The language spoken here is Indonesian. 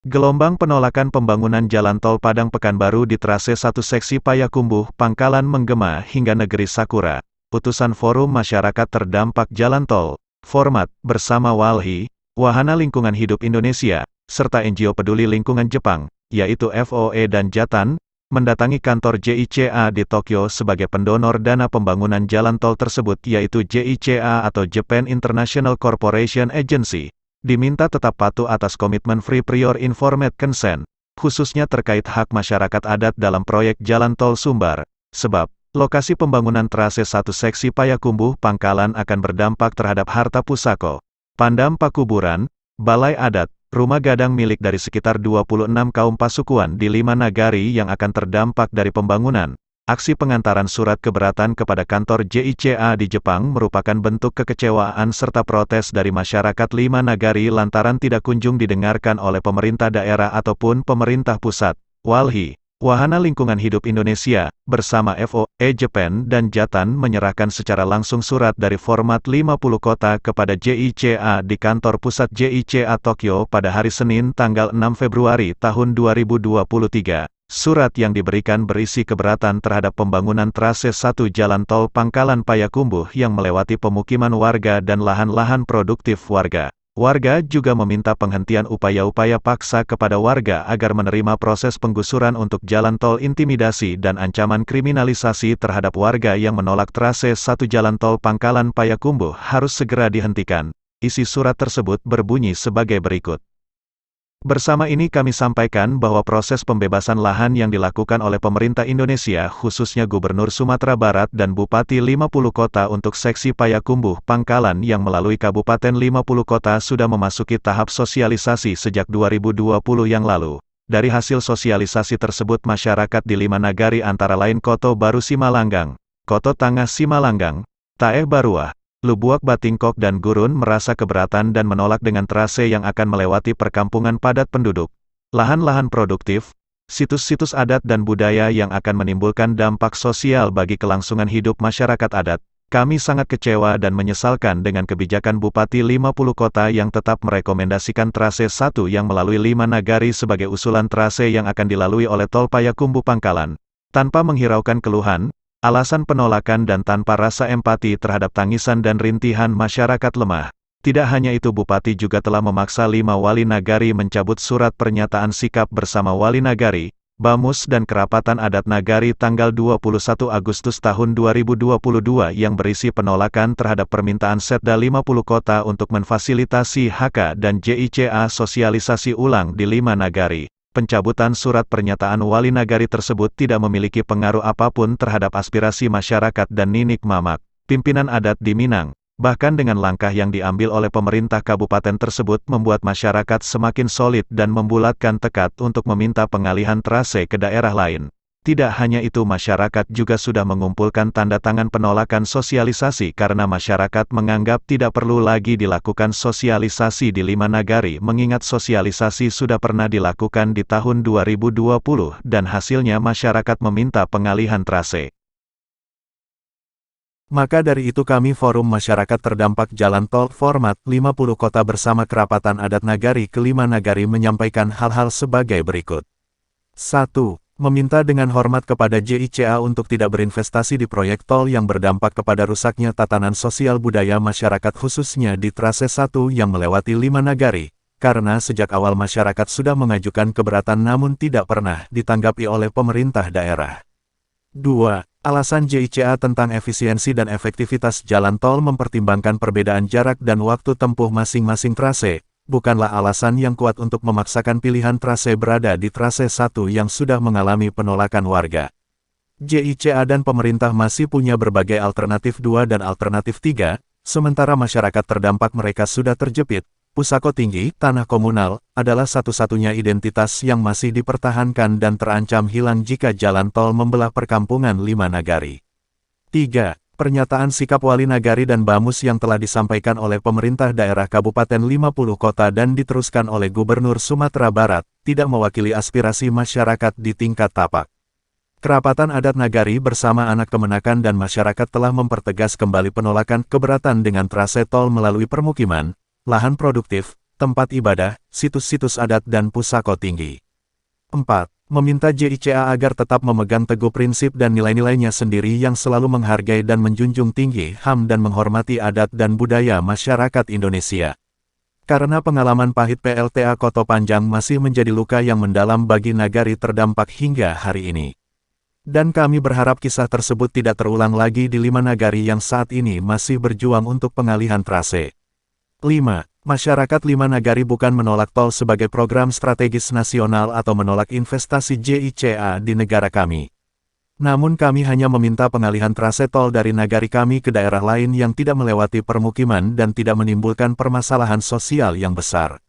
Gelombang penolakan pembangunan jalan tol Padang Pekanbaru di trase 1 seksi Payakumbuh, Pangkalan menggema hingga negeri Sakura. Utusan Forum Masyarakat Terdampak Jalan Tol, Format, bersama WALHI, Wahana Lingkungan Hidup Indonesia, serta NGO Peduli Lingkungan Jepang, yaitu FOE dan JATAN, mendatangi kantor JICA di Tokyo sebagai pendonor dana pembangunan jalan tol tersebut, yaitu JICA atau Japan International Corporation Agency. Diminta tetap patuh atas komitmen Free Prior Informed Consent, khususnya terkait hak masyarakat adat dalam proyek jalan tol Sumbar. Sebab, lokasi pembangunan trase 1 seksi Payakumbuh Pangkalan akan berdampak terhadap harta pusako, pandam pakuburan, balai adat, rumah gadang milik dari sekitar 26 kaum pasukuan di 5 nagari yang akan terdampak dari pembangunan. Aksi pengantaran surat keberatan kepada kantor JICA di Jepang merupakan bentuk kekecewaan serta protes dari masyarakat 5 nagari lantaran tidak kunjung didengarkan oleh pemerintah daerah ataupun pemerintah pusat. WALHI, Wahana Lingkungan Hidup Indonesia, bersama FOE Japan dan JATAN menyerahkan secara langsung surat dari Format 50 Kota kepada JICA di kantor pusat JICA Tokyo pada hari Senin tanggal 6 Februari tahun 2023. Surat yang diberikan berisi keberatan terhadap pembangunan trase 1 jalan tol Pangkalan Payakumbuh yang melewati pemukiman warga dan lahan-lahan produktif warga. Warga juga meminta penghentian upaya-upaya paksa kepada warga agar menerima proses penggusuran untuk jalan tol, intimidasi dan ancaman kriminalisasi terhadap warga yang menolak trase 1 jalan tol Pangkalan Payakumbuh harus segera dihentikan. Isi surat tersebut berbunyi sebagai berikut. Bersama ini kami sampaikan bahwa proses pembebasan lahan yang dilakukan oleh pemerintah Indonesia khususnya Gubernur Sumatera Barat dan Bupati 50 Kota untuk seksi Payakumbuh Pangkalan yang melalui Kabupaten 50 Kota sudah memasuki tahap sosialisasi sejak 2020 yang lalu. Dari hasil sosialisasi tersebut masyarakat di 5 nagari antara lain Koto Baru Simalanggang, Koto Tangah Simalanggang, Taeh Baruah, Lubuak Batingkok dan Gurun merasa keberatan dan menolak dengan trase yang akan melewati perkampungan padat penduduk, lahan-lahan produktif, situs-situs adat dan budaya yang akan menimbulkan dampak sosial bagi kelangsungan hidup masyarakat adat. Kami sangat kecewa dan menyesalkan dengan kebijakan Bupati 50 Kota yang tetap merekomendasikan trase 1 yang melalui 5 nagari sebagai usulan trase yang akan dilalui oleh tol Payakumbuh Pangkalan, tanpa menghiraukan keluhan, alasan penolakan dan tanpa rasa empati terhadap tangisan dan rintihan masyarakat lemah. Tidak hanya itu, Bupati juga telah memaksa 5 wali nagari mencabut surat pernyataan sikap bersama wali nagari, Bamus dan kerapatan adat nagari tanggal 21 Agustus tahun 2022 yang berisi penolakan terhadap permintaan Setda 50 Kota untuk memfasilitasi HK dan JICA sosialisasi ulang di 5 nagari. Pencabutan surat pernyataan wali nagari tersebut tidak memiliki pengaruh apapun terhadap aspirasi masyarakat dan Ninik Mamak, pimpinan adat di Minang. Bahkan dengan langkah yang diambil oleh pemerintah kabupaten tersebut membuat masyarakat semakin solid dan membulatkan tekad untuk meminta pengalihan trase ke daerah lain. Tidak hanya itu, masyarakat juga sudah mengumpulkan tanda tangan penolakan sosialisasi karena masyarakat menganggap tidak perlu lagi dilakukan sosialisasi di 5 nagari mengingat sosialisasi sudah pernah dilakukan di tahun 2020 dan hasilnya masyarakat meminta pengalihan trase. Maka dari itu kami Forum Masyarakat Terdampak Jalan Tol Format 50 Kota bersama kerapatan adat nagari ke-5 nagari menyampaikan hal-hal sebagai berikut. 1. Meminta dengan hormat kepada JICA untuk tidak berinvestasi di proyek tol yang berdampak kepada rusaknya tatanan sosial budaya masyarakat khususnya di trase 1 yang melewati 5 nagari, karena sejak awal masyarakat sudah mengajukan keberatan namun tidak pernah ditanggapi oleh pemerintah daerah. 2. Alasan JICA tentang efisiensi dan efektivitas jalan tol mempertimbangkan perbedaan jarak dan waktu tempuh masing-masing trase, bukanlah alasan yang kuat untuk memaksakan pilihan trase berada di trase 1 yang sudah mengalami penolakan warga. JICA dan pemerintah masih punya berbagai alternatif 2 dan alternatif 3, sementara masyarakat terdampak mereka sudah terjepit. Pusako tinggi, tanah komunal, adalah satu-satunya identitas yang masih dipertahankan dan terancam hilang jika jalan tol membelah perkampungan 5 nagari. 3. Pernyataan sikap wali nagari dan Bamus yang telah disampaikan oleh pemerintah daerah Kabupaten 50 Kota dan diteruskan oleh Gubernur Sumatera Barat, tidak mewakili aspirasi masyarakat di tingkat tapak. Kerapatan adat nagari bersama anak kemenakan dan masyarakat telah mempertegas kembali penolakan keberatan dengan trase tol melalui permukiman, lahan produktif, tempat ibadah, situs-situs adat dan pusako tinggi. 4. Meminta JICA agar tetap memegang teguh prinsip dan nilai-nilainya sendiri yang selalu menghargai dan menjunjung tinggi HAM dan menghormati adat dan budaya masyarakat Indonesia. Karena pengalaman pahit PLTA Koto Panjang masih menjadi luka yang mendalam bagi nagari terdampak hingga hari ini. Dan kami berharap kisah tersebut tidak terulang lagi di 5 nagari yang saat ini masih berjuang untuk pengalihan trase. 5. Masyarakat 5 nagari bukan menolak tol sebagai program strategis nasional atau menolak investasi JICA di negara kami. Namun kami hanya meminta pengalihan trase tol dari nagari kami ke daerah lain yang tidak melewati permukiman dan tidak menimbulkan permasalahan sosial yang besar.